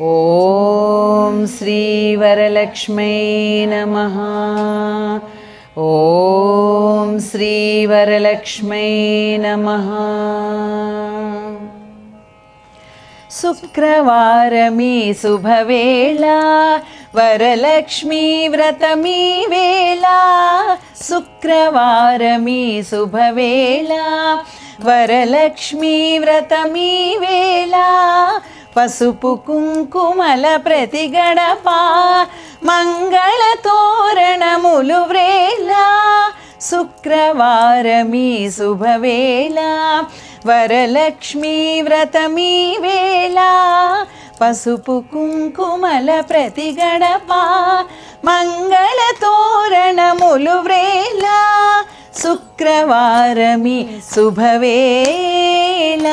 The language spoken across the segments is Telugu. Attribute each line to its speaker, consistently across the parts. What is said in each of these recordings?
Speaker 1: ఓం శ్రీ వరలక్ష్మీ నమః. ఓం శ్రీ వరలక్ష్మీ నమః. శుక్రవారమీ శుభవేళ వరలక్ష్మీ వ్రతమీ వేళ. శుక్రవారమీ శుభవేళ వరలక్ష్మీ వ్రతమీ వేళ. పసుపు కుంకుమల ప్రతి గడప మంగళ తోరణములు వ్రేళ. శుక్రవారమీ శుభవేళ వరలక్ష్మీ వ్రతమీ వేళ. పసుపు కుంకుమల ప్రతి గడప మంగళ తోరణములు వ్రేళ. శుక్రవారమీ శుభవేళ.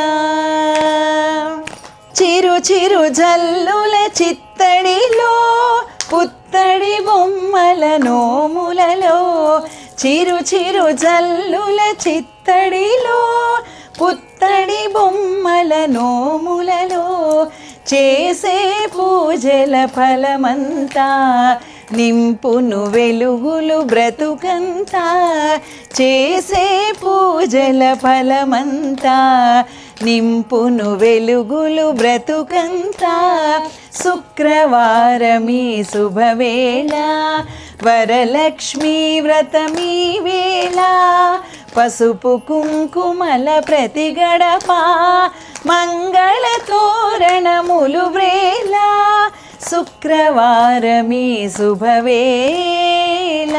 Speaker 1: చిరు చిరు జల్లుల చిత్తడిలో పుత్తడి బొమ్మల నోములలో. చిరు చిరు జల్లుల చిత్తడిలో పుత్తడి బొమ్మల నోములలో. చేసే పూజల ఫలమంతా నింపును వెలుగులు బ్రతుకంతా. చేసే పూజల ఫలమంతా నింపును వెలుగులు బ్రతుకంతా. శుక్రవారమీ శుభవేళ వరలక్ష్మీ వ్రతమీ వేళ. పసుపు కుంకుమల ప్రతి గడప మంగళ తోరణములు వ్రేళ. శుక్రవారమీ శుభవేళ.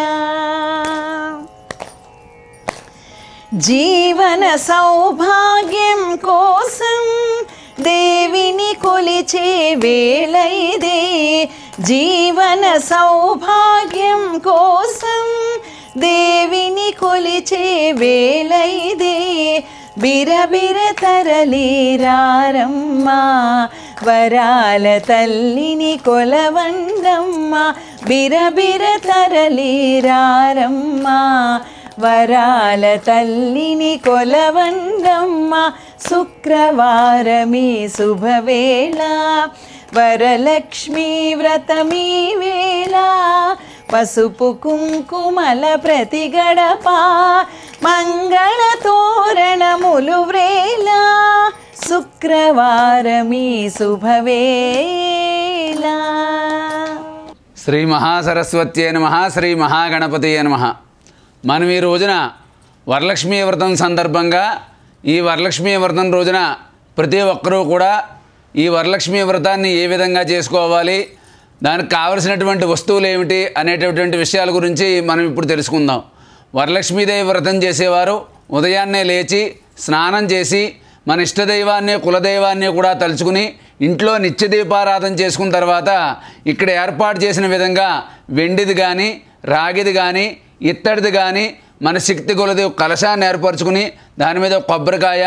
Speaker 1: జీవన సౌభాగ్యం కోసం దేవిని కొలిచే వేళ ఇదే. జీవన సౌభాగ్యం కోసం దేవిని కొలిచే వేళ ఇదే. బిరబిర తరలి రారమ్మ వరాల తల్లిని కొలవండమ్మ. బిరబిర తరలి రారమ్మ వరాల తల్లిని కొలవండమ్మ. శుక్రవారమీ శుభవేళ వరలక్ష్మీ వ్రతమీ వేళ. పసుపు కుంకుమల ప్రతి గడప మంగళ తోరణములు వ్రేళ. శుక్రవారమీ శుభవేళ.
Speaker 2: శ్రీ మహాసరస్వత్యే నమః. శ్రీ మహాగణపతయే నమః. మనం ఈ రోజున వరలక్ష్మీ వ్రతం సందర్భంగా ఈ వరలక్ష్మీ వ్రతం రోజున ప్రతి ఒక్కరూ కూడా ఈ వరలక్ష్మీ వ్రతాన్ని ఏ విధంగా చేసుకోవాలి, దానికి కావలసినటువంటి వస్తువులు ఏమిటి అనేటటువంటి విషయాల గురించి మనం ఇప్పుడు తెలుసుకుందాం. వరలక్ష్మీదేవి వ్రతం చేసేవారు ఉదయాన్నే లేచి స్నానం చేసి మన ఇష్టదైవాన్ని కులదైవాన్ని కూడా తలుచుకుని ఇంట్లో నిత్య దీపారాధన చేసుకున్న తర్వాత ఇక్కడ ఏర్పాటు చేసిన విధంగా వెండిది కానీ రాగిది కానీ ఇత్తడిది కానీ మన శక్తి కొలది కలశాన్ని ఏర్పరచుకుని దాని మీద కొబ్బరికాయ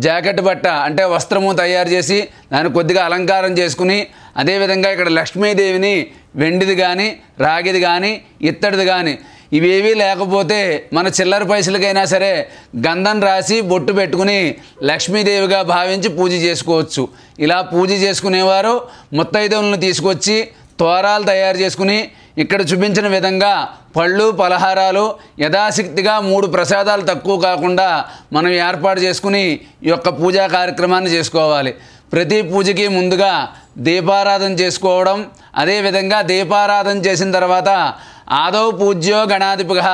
Speaker 2: జాకెట్ బట్ట అంటే వస్త్రము తయారు చేసి దాన్ని కొద్దిగా అలంకారం చేసుకుని అదేవిధంగా ఇక్కడ లక్ష్మీదేవిని వెండిది కానీ రాగిది కానీ ఇత్తడిది కానీ ఇవేవీ లేకపోతే మన చిల్లర పైసలకైనా సరే గంధం రాసి బొట్టు పెట్టుకుని లక్ష్మీదేవిగా భావించి పూజ చేసుకోవచ్చు. ఇలా పూజ చేసుకునేవారు ముత్తైదువులను తీసుకొచ్చి తోరాలు తయారు చేసుకుని ఇక్కడ చూపించిన విధంగా పళ్ళు పలహారాలు యథాశక్తిగా 3 ప్రసాదాలు తక్కువ కాకుండా మనం ఏర్పాటు చేసుకుని ఈ యొక్క పూజా కార్యక్రమాన్ని చేసుకోవాలి. ప్రతి పూజకి ముందుగా దీపారాధన చేసుకోవడం, అదేవిధంగా దీపారాధన చేసిన తర్వాత ఆదౌ పూజ్యో గణాధిపః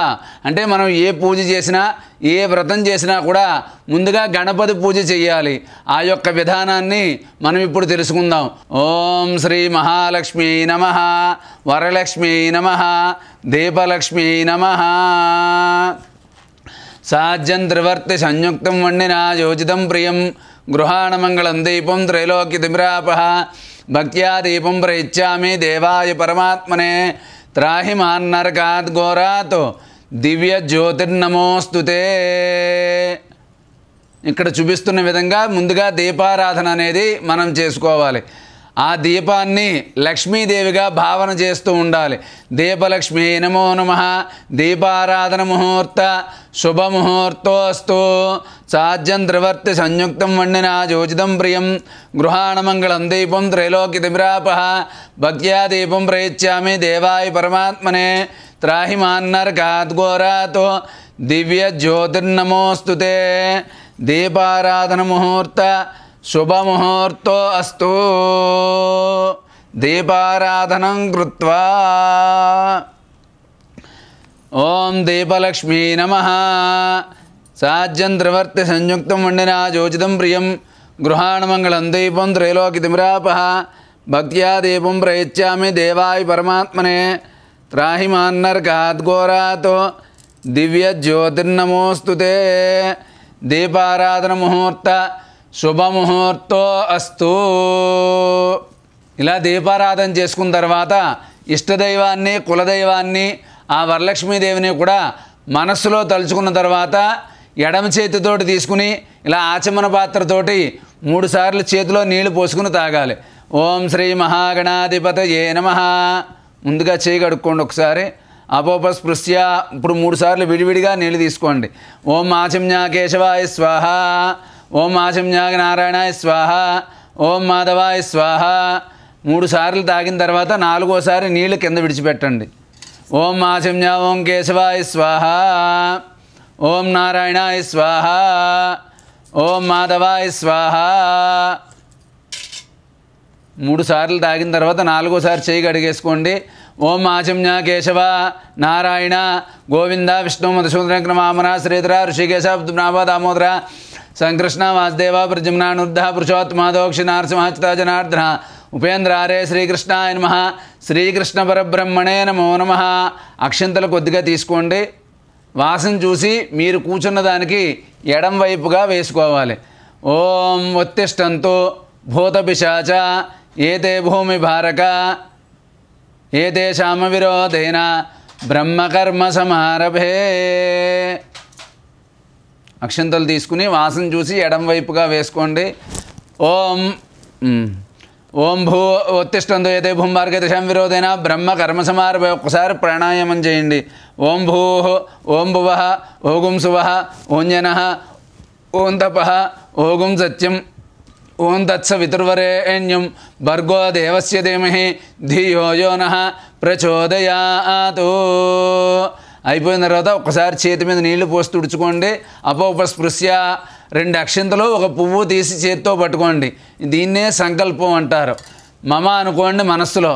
Speaker 2: అంటే మనం ఏ పూజ చేసినా ఏ వ్రతం చేసినా కూడా ముందుగా గణపతి పూజ చేయాలి. ఆ యొక్క విధానాన్ని మనం ఇప్పుడు తెలుసుకుందాం. ఓం శ్రీ మహాలక్ష్మీ నమః. వరలక్ష్మీ నమః. దీపలక్ష్మీ నమః. సాజ్యం త్రివర్తి సంయుక్తం వండినా యోజితం ప్రియం గృహాణమంగళం దీపం త్రైలోక్యతిమిరాపః. భక్త్యా దీపం ప్రయిచ్చామి దేవాయ పరమాత్మనే. త్రాహి మాన్నరకాత్ ఘోరాత్ దివ్య జ్యోతిర్నమోస్తుతే. ఇక్కడ చూపిస్తున్న విధంగా ముందుగా దీపారాధన అనేది మనం చేసుకోవాలి. ఆ దీపాన్ని లక్ష్మీదేవిగా భావన చేస్తూ ఉండాలి. దీపలక్ష్మీ నమో నమః. దీపారాధన ముహూర్త శుభముహూర్తోస్తు. సాధ్యం త్రివర్తి సంయుక్తం వండిన జోజితం ప్రియం గృహాణమంగళం దీపం త్రైలోక్యతిమిరాపః. భక్త్యా దీపం ప్రయచ్చామి దేవాయ పరమాత్మనే. త్రాహి మాన్నర్కాత్ ఘోరాతో దివ్య జ్యోతిర్నమోస్తుతే. దీపారాధన ముహూర్త శుభముహూర్తో అస్తు. దీపారాధనం కృత్వా ఓం దీపలక్ష్మీ నమః. సాజ్యం త్రివర్తి సంయుక్తం వండిన జోజితం ప్రియం గృహాణమంగళం దీపం త్రైలోక్యతిమిరాపః. భక్త్యా దీపం ప్రయచ్చామి దేవాయ పరమాత్మనే. త్రాహి మాన్నర్కాత్ ఘోరాతో దివ్య జ్యోతిర్నమోస్తుతే. దీపారాధన ముహూర్త శుభముహూర్తో అస్తు. ఇలా దీపారాధన చేసుకున్న తర్వాత ఇష్టదైవాన్ని కులదైవాన్ని ఆ వరలక్ష్మీదేవిని కూడా మనస్సులో తలుచుకున్న తర్వాత ఎడమ చేతితోటి తీసుకుని ఇలా ఆచమన పాత్రతోటి 3 సార్లు చేతిలో నీళ్లు పోసుకుని తాగాలి. ఓం శ్రీ మహాగణాధిపతయే నమః. ముందుగా చేయి కడుక్కోండి ఒకసారి. అపోపస్పృశ్య. ఇప్పుడు 3 సార్లు విడివిడిగా నీళ్ళు తీసుకోండి. ఓం ఆచమ్య కేశవాయ స్వాహ. ఓం ఆచమ్య నారాయణాయ స్వాహ. ఓం మాధవాయ స్వాహ. 3 సార్లు తాగిన తర్వాత 4వసారి నీళ్లు కింద విడిచిపెట్టండి. ఓం ఆచమ్య ఓం కేశవాయ స్వాహ. ఓం నారాయణాయ స్వాహ. ఓం మాధవాయ స్వాహ. 3 సార్లు తాగిన తర్వాత 4వసారి చేయి కడిగేసుకోండి. ఓం ఆచమ్య కేశవ నారాయణ గోవింద విష్ణు మధుసూదన వామన శ్రీధర ఋషికేశ పద్మనాభ దామోదర సంకృష్ణ వాసుదేవ ప్రజమ్నానుద్ధ పురుషోత్తమాదోక్షి నరసింహ జనార్దన ఉపేంద్రారే శ్రీకృష్ణాయ నమః. శ్రీకృష్ణ పరబ్రహ్మణే నమో నమః. అక్షంతలు కొద్దిగా తీసుకోండి. వాసన చూసి మీరు కూర్చున్న దానికి ఎడం వైపుగా వేసుకోవాలి. ఓం ఉత్తిష్టంతు భూతపిశాచ ఏతే భూమి భారక ఏతేషామ విరోధేన బ్రహ్మకర్మ సమారభే. అక్షంతలు తీసుకుని వాసన చూసి ఎడం వైపుగా వేసుకోండి. ఓం ఓం భూ ఉత్తిష్టంతో ఏతే భూంభార్గేతేషాం విరోధేన బ్రహ్మ కర్మ సమారభే. ఒక్కసారి ప్రాణాయామం చేయండి. ఓం భూ ఓం భువః ఓగుం సువః ఓం జనః ఓం తపః ఓగుం సత్యం ఓం తత్సవితుర్వరేణ్యం భర్గో దేవస్య ధీమహి ధియో యో నః ప్రచోదయాతు. అయిపోయిన తర్వాత ఒక్కసారి చేతి మీద నీళ్లు పోసి తుడుచుకోండి. అపోపస్పృశ్య. 2 అక్షంతలు 1 పువ్వు తీసి చేతితో పట్టుకోండి. దీన్నే సంకల్పం అంటారు. మమ అనుకోండి మనస్సులో.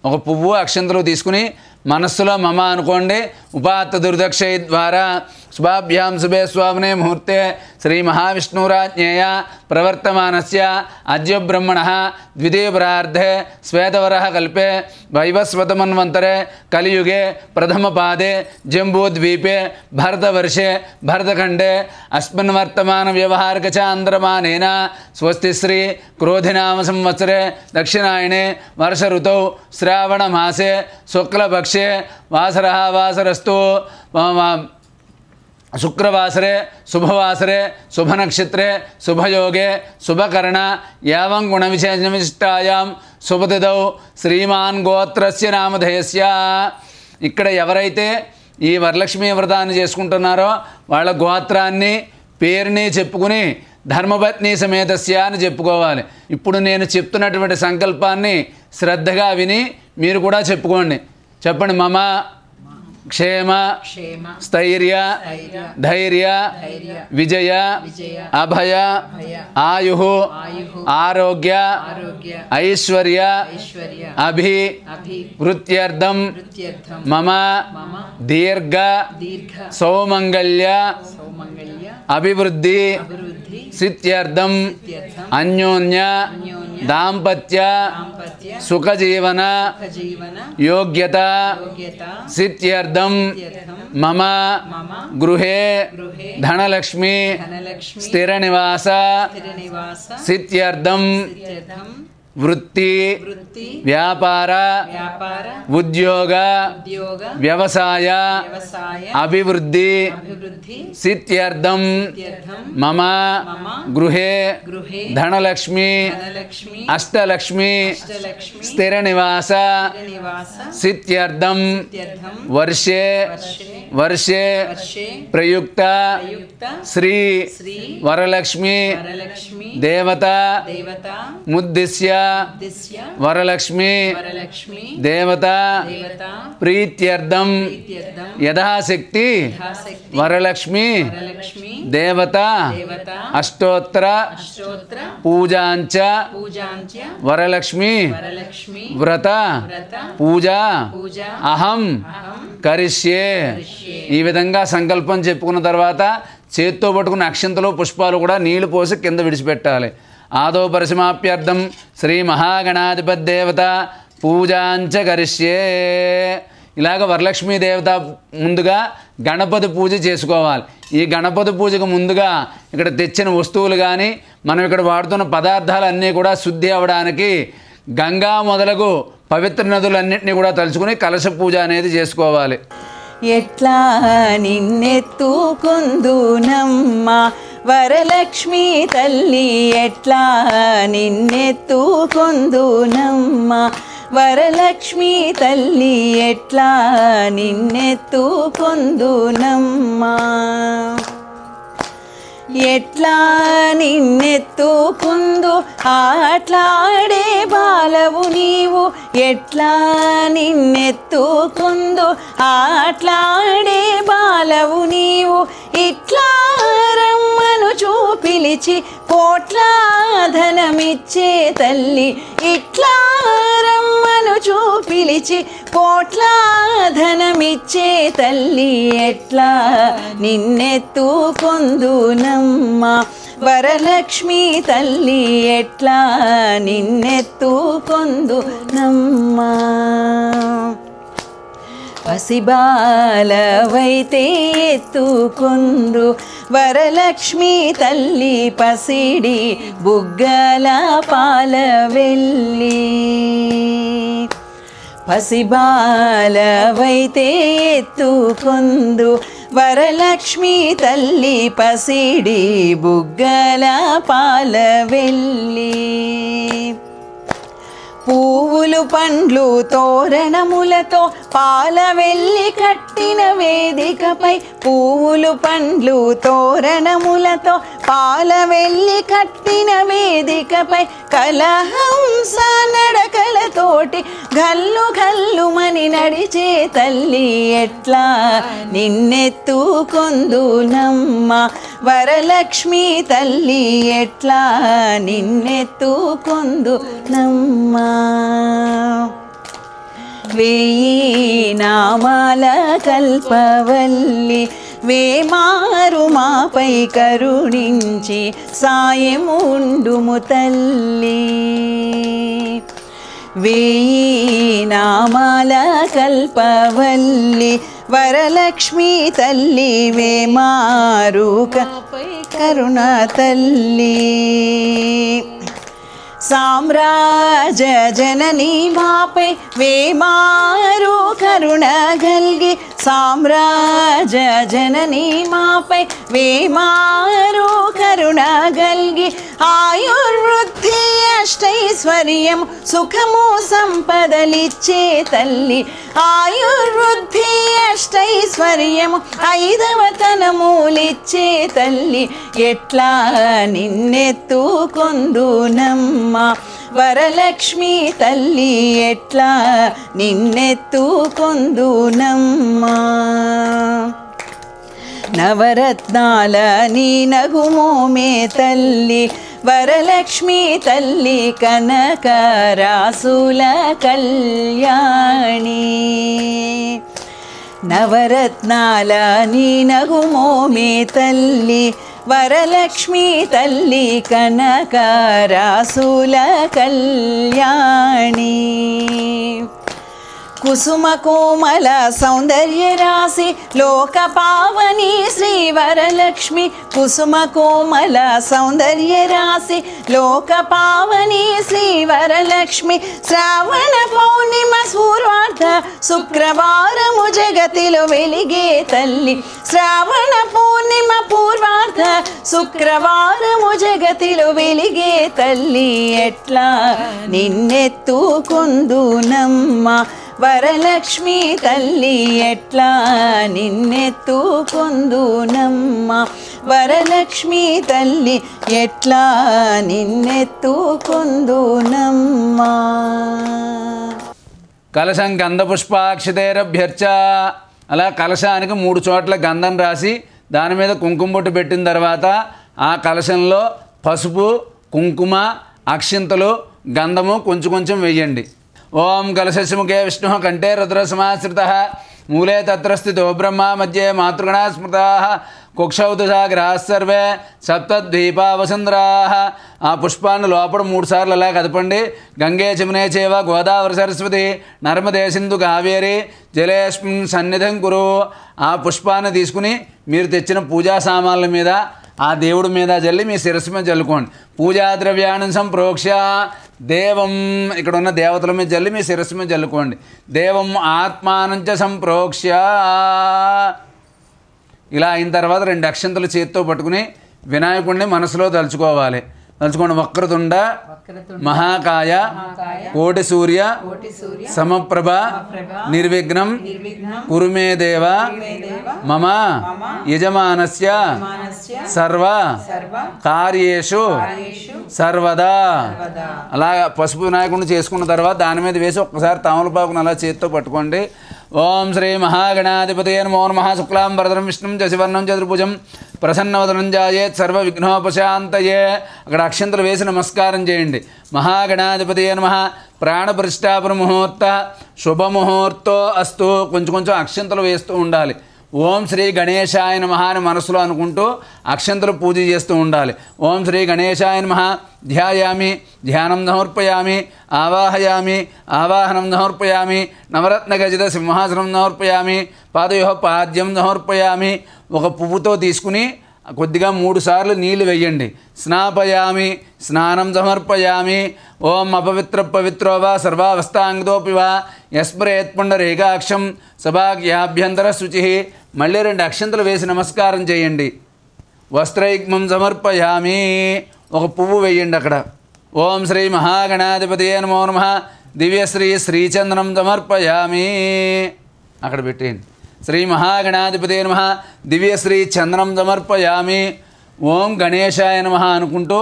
Speaker 2: 1 పువ్వు అక్షంతలు తీసుకుని మనస్సులో మమ అనుకోండి. ఉపాత్త దుర్దక్షయ ద్వారా శుభాభ్యాం శుభే స్వామినే ముహూర్తే శ్రీ మహావిష్ణురాజ్ఞేయ ప్రవర్తమానస్య అద్య బ్రహ్మణః ద్వితీయపరార్ధే శ్వేతవరః కల్పే వైవస్వతమన్వంతరే కలియుగే ప్రథమపాదే జంబూద్వీపే భరతవర్షే భరతఖండే అస్మిన్ వర్తమాన వ్యవహారిక చాంద్రమానేన స్వస్తి శ్రీ క్రోధినామ సంవత్సరే దక్షిణాయనే వర్ష ఋతౌ శ్రావణమాసే శుక్లపక్షే వాసరః వాసరస్తు. శుక్రవాసరే శుభవాసరే శుభనక్షత్రే శుభయోగే శుభకరణ యావం గుణవిశేషవిశిష్టాయాం శుభతిథౌ శ్రీమాన్ గోత్రస్య నామధేయస్య. ఇక్కడ ఎవరైతే ఈ వరలక్ష్మీ వ్రతాన్ని చేసుకుంటున్నారో వాళ్ళ గోత్రాన్ని పేరుని చెప్పుకుని ధర్మపత్ని సమేతస్య అని చెప్పుకోవాలి. ఇప్పుడు నేను చెప్తున్నటువంటి సంకల్పాన్ని శ్రద్ధగా విని మీరు కూడా చెప్పుకోండి. చెప్పండి. మమ క్షేమ స్థైర్య ధైర్య విజయ అభయ ఆయు ఆరోగ్య ఐశ్వర్య అభివృద్ధ్యర్థం మమ దీర్ఘ సౌమంగళ్య అభివృద్ధి సిద్ధ్యర్థం అన్యోన్య దాంపత్య సుఖజీవన యోగ్యత సిద్ధ్యర్థం మమ గృహే ధనలక్ష్మి స్థిర నివాస సిద్ధ్యర్థం వృత్తి
Speaker 1: వృత్తి
Speaker 2: వ్యాపార
Speaker 1: వ్యాపార
Speaker 2: ఉద్యోగ
Speaker 1: ఉద్యోగ
Speaker 2: వ్యవసాయ
Speaker 1: వ్యవసాయ
Speaker 2: అభివృద్ధి
Speaker 1: అభివృద్ధి
Speaker 2: సిద్ధ్యర్థం
Speaker 1: ఇత్యర్థం
Speaker 2: మమ
Speaker 1: మమ
Speaker 2: గృహే
Speaker 1: గృహే
Speaker 2: ధనలక్ష్మి
Speaker 1: ధనలక్ష్మి
Speaker 2: అష్టలక్ష్మి
Speaker 1: అష్టలక్ష్మి
Speaker 2: స్థిర నివాస
Speaker 1: నివాస
Speaker 2: సిద్ధ్యర్థం
Speaker 1: ఇత్యర్థం
Speaker 2: వర్షే
Speaker 1: వర్షే
Speaker 2: వర్షే
Speaker 1: వర్షే
Speaker 2: ప్రయుక్త
Speaker 1: ప్రయుక్త
Speaker 2: శ్రీ
Speaker 1: శ్రీ
Speaker 2: వరలక్ష్మి
Speaker 1: వరలక్ష్మి
Speaker 2: దేవత
Speaker 1: దేవత
Speaker 2: ముద్దిశ్య
Speaker 1: దిశ్య
Speaker 2: వరలక్ష్మి
Speaker 1: వరలక్ష్మి
Speaker 2: దేవత
Speaker 1: దేవత
Speaker 2: ప్రీత్యర్థం
Speaker 1: ఇత్యర్థం
Speaker 2: యథాశక్తి
Speaker 1: యథాశక్తి
Speaker 2: వరలక్ష్మి
Speaker 1: వరలక్ష్మి
Speaker 2: దేవత
Speaker 1: దేవత
Speaker 2: అష్టోత్తర
Speaker 1: అష్టోత్తర
Speaker 2: పూజాంచ
Speaker 1: పూజాంచ
Speaker 2: వరలక్ష్మి
Speaker 1: వరలక్ష్మి
Speaker 2: వ్రత
Speaker 1: వ్రత
Speaker 2: పూజ
Speaker 1: పూజ
Speaker 2: అహం
Speaker 1: అహం
Speaker 2: కరిష్యే. ఈ విధంగా సంకల్పం చెప్పుకున్న తర్వాత చేత్తో పట్టుకున్న అక్షంతలో పుష్పాలు కూడా నీళ్లు పోసి కింద విడిచిపెట్టాలి. ఆదో పరిసమాప్యర్థం శ్రీ మహాగణాధిపతిదేవత పూజాంచ కరిష్యే. ఇలాగ వరలక్ష్మీ దేవత ముందుగా గణపతి పూజ చేసుకోవాలి. ఈ గణపతి పూజకు ముందుగా ఇక్కడ తెచ్చిన వస్తువులు కానీ మనం ఇక్కడ వాడుతున్న పదార్థాలు అన్నీ కూడా శుద్ధి అవ్వడానికి గంగా మొదలగు పవిత్ర నదులన్నింటినీ కూడా తలుచుకుని కలశ పూజ అనేది చేసుకోవాలి.
Speaker 1: ఎట్లా నిన్నెత్తుకొందునమ్మ వరలక్ష్మి తల్లి, ఎట్లా నిన్నెత్తుకొందునమ్మ వరలక్ష్మి తల్లి, ఎట్లా నిన్నెత్తుకొందునమ్మ. ఎట్లా నిన్నెత్తుకుందు ఆట్లాడే బాలవు నీవు, ఎట్లా నిన్నెత్తుకుందు ఆట్లాడే బాలవు నీవు. ఇట్లా రమ్మను చూపిలిచి కోట్ల ధనమిచ్చే తల్లి, ఇట్లా రమ్మను చూపిలిచి కోట్ల ధనమిచ్చే తల్లి, ఎట్లా నిన్నెత్తుకొందునమ్మ వరలక్ష్మి తల్లి, ఎట్లా నిన్నెత్తుకొందునమ్మ. పసిబాలవైతే ఎత్తుకొందు వరలక్ష్మి తల్లి, పసిడి బుగ్గల పాలవెల్లి. పసిబాలవైతే ఎత్తుకొందు వరలక్ష్మి తల్లి, పసిడి బుగ్గల పాలవెల్లి. పువ్వులు పండ్లు తోరణములతో పాలవెల్లి కట్టిన వేదికపై, పువ్వులు పండ్లు తోరణములతో పాలవెల్లి కట్టిన వేదికపై, కలహంస నడకలతోటి గల్లు గల్లుమని నడిచే తల్లి, ఎట్లా నిన్నెత్తుకొందునమ్మ వరలక్ష్మి తల్లి, ఎట్లా నిన్నెత్తుకొందునమ్మ. వేయి నామాల కల్పవల్లి, వేమారు మాపై కరుణించి సాయముండుము తల్లి. వేయి నామాల కల్పవల్లి వరలక్ష్మి తల్లి, వేమారు కరుణ తల్లి. సామ్రాజ్య జనని మాపై వేమారు కరుణ గల్గి, సామ్రాజ్య జనని మాపై వేమారు కరుణ గల్గి. ఆయుర్వృద్ధి అష్టైశ్వర్యం సుఖము సంపదలిచ్చే తల్లి, ఆయుర్వృద్ధి అష్టైశ్వర్యము ఐదవతనములిచ్చే తల్లి, ఎట్లా నిన్నెత్తుకొందునమ్మ వరలక్ష్మి తల్లి, ఎట్లా నిన్నెత్తుకొందునమ్మ. నవరత్నాల నీ నగుమోమే తల్లి, వరలక్ష్మి తల్లి కనకరాసుల కళ్యాణి. నవరత్నాల నీ నగుమోమే తల్లి, వరలక్ష్మి తల్లి కనకరాసుల కళ్యాణి. కుసుమ కోమల సౌందర్య రాశి లోక పావని శ్రీ వరలక్ష్మి కుసుమ కోమల సౌందర్య రాశి లోక పావని శ్రీ వరలక్ష్మి శ్రావణ పౌర్ణిమ పూర్వార్ధ శుక్రవారము జగతిలో వెలిగే తల్లి శ్రావణ పౌర్ణిమ పూర్వార్ధ శుక్రవారము జగతిలో వెలిగే తల్లి ఎట్లా నిన్నెత్తుకొందునమ్మ వరలక్ష్మి తల్లి ఎట్లా నిన్నెత్తుకొందునమ్మ వరలక్ష్మి తల్లి ఎట్లా నిన్నెత్తుకొందునమ్మ
Speaker 2: కలశం గంధపుష్పాక్షతేరభ్యర్చ అలా కలశానికి 3 చోట్ల గంధం రాసి దాని మీద కుంకుమ బొట్టు పెట్టిన తర్వాత ఆ కలశంలో పసుపు కుంకుమ అక్షింతలు గంధము కొంచెం కొంచెం వేయండి. ఓం కలశముఖే విష్ణు కంఠే రుద్ర సమాశ్రిత మూలే తత్ర స్థితో బ్రహ్మ మధ్యే మాతృగణా స్మృతా కుక్షౌతు సాగరాः సర్వే సప్తద్వీపావసుందరాः. ఆ పుష్పాన్ని లోపల 3 సార్లు అలా కదపండి. గంగే చమునే చేవ గోదావరి సరస్వతి నర్మదే సింధు కావేరి జలేస్మిన్ సన్నిధం కురు. ఆ పుష్పాన్ని తీసుకుని మీరు తెచ్చిన పూజా సామాన్ల మీద ఆ దేవుడి మీద జల్లి మీ శిరస్సు మీద జల్లుకోండి. పూజా ద్రవ్యాన్ని సంప్రోక్ష దేవం ఇక్కడ ఉన్న దేవతల మీద జల్లి మీ శిరస్సు మీద జల్లుకోండి. దేవం ఆత్మానంచ సంప్రోక్ష. ఇలా అయిన తర్వాత 2 అక్షంతలు చేతితో పట్టుకుని వినాయకుడిని మనసులో తలుచుకోవాలి. తలుచుకోండి. వక్రతుండ మహాకాయ కోటి సూర్య సమప్రభ నిర్విఘ్నం కురుమే దేవ మమ యజమానస్య సర్వ కార్యేషు సర్వదా. అలా పసుపు వినాయకుడిని చేసుకున్న తర్వాత దాని మీద వేసి ఒక్కసారి తమలపాకును అలా చేతితో పట్టుకోండి. ఓం శ్రీ మహాగణాధిపతయే నమో నమః. శుక్లాం వరదరం విష్ణుం శశివర్ణం చతుర్భుజం ప్రసన్నవదనం జాయేత్ సర్వ విఘ్నోపశాంతయే. అక్కడ అక్షంతలు వేసి నమస్కారం చేయండి. మహాగణాధిపతయే నమః. ప్రాణ ప్రతిష్ఠాపన ముహూర్త శుభముహూర్తో అస్తు. కొంచెం కొంచెం అక్షంతలు వేస్తూ ఉండాలి. ఓం శ్రీ గణేశాయ నమః అని మనసులో అనుకుంటూ అక్షంతలు పూజ చేస్తూ ఉండాలి. ఓం శ్రీ గణేశాయ నమః. ధ్యాయామి ధ్యానం సమర్పయామి ఆవాహయామి ఆవాహనం సమర్పయామి నవరత్న గజిత సింహాసనం సమర్పయామి పాదయోః పాద్యం సమర్పయామి. ఒక పువ్వుతో తీసుకుని కొద్దిగా 3 సార్లు నీళ్లు వేయండి. స్నాపయామి స్నానం సమర్పయామి. ఓం అపవిత్ర పవిత్రో వా సర్వావస్థాంగతోపి వా యస్మరేత్ పుండరీకాక్షం సభాగ్యాభ్యంతర శుచి. మళ్ళీ 2 అక్షంతలు వేసి నమస్కారం చేయండి. వస్త్రైగ్మం సమర్పయామి. ఒక పువ్వు వేయండి అక్కడ. ఓం శ్రీ మహాగణాధిపతయే నమో నమః. దివ్యశ్రీ శ్రీచంద్రం సమర్పయామి. అక్కడ పెట్టేయండి. శ్రీ మహాగణాధిపతయే నమః. దివ్యశ్రీ చంద్రం సమర్పయామి. ఓం గణేశాయ నమః అనుకుంటూ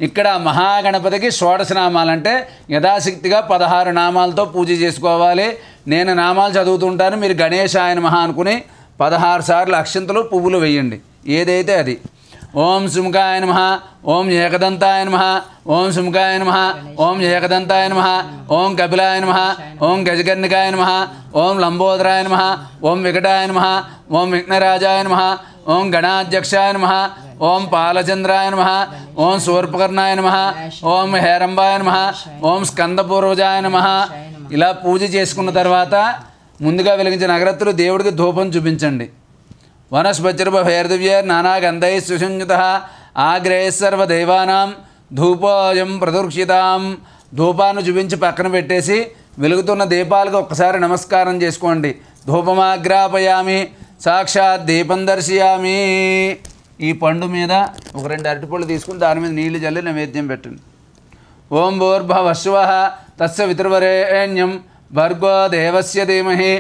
Speaker 2: ఇక్కడ మహాగణపతికి 16 నామాలంటే యథాశక్తిగా 16 నామాలతో పూజ చేసుకోవాలి. నేను నామాలు చదువుతుంటాను, మీరు గణేశాయ నమః అనుకుని 16 సార్లు అక్షంతలు పువ్వులు వేయండి. ఏదైతే అది. ఓం సుముఖాయ నమః. ఓం ఏకదంతాయ నమః. ఓం సుముఖాయ నమః. ఓం ఏకదంతాయ నమః. ఓం కపిలాయ నమః. ఓం గజకర్ణికాయ నమః. ఓం లంబోదరాయ నమః. ఓం వికటాయ నమః. ఓం విఘ్నరాజాయ నమః. ఓం గణాధ్యక్షాయ నమః. ఓం పాలచంద్రాయ నమః. ఓం శూర్పకర్ణాయ నమః. ఓం హేరంబాయ నమః. ఓం స్కందపూర్వజాయ నమః. ఇలా పూజ చేసుకున్న తర్వాత ముందుగా వెలిగించిన అగరత్తులు దేవుడికి ధూపం చూపించండి. వనస్పతిర్భైర్దివ్యర్ నానాగంధై సుసంయుత ఆగ్రహ సర్వదైవానాం ధూపోయం ప్రదర్శితాం. ధూపాన్ని చూపించి పక్కన పెట్టేసి వెలుగుతున్న దీపాలకు ఒక్కసారి నమస్కారం చేసుకోండి. ధూపమాగ్రాపయామి సాక్షాత్ దీపం దర్శయామి. ఈ పండు మీద ఒక 2 అరటిపళ్ళు తీసుకుని దాని మీద నీళ్లు జల్లి నైవేద్యం పెట్టండి. ఓం భూర్భువస్సువః తస్య వితుర్వరేణ్యం భర్గో దేవస్య ధీమహి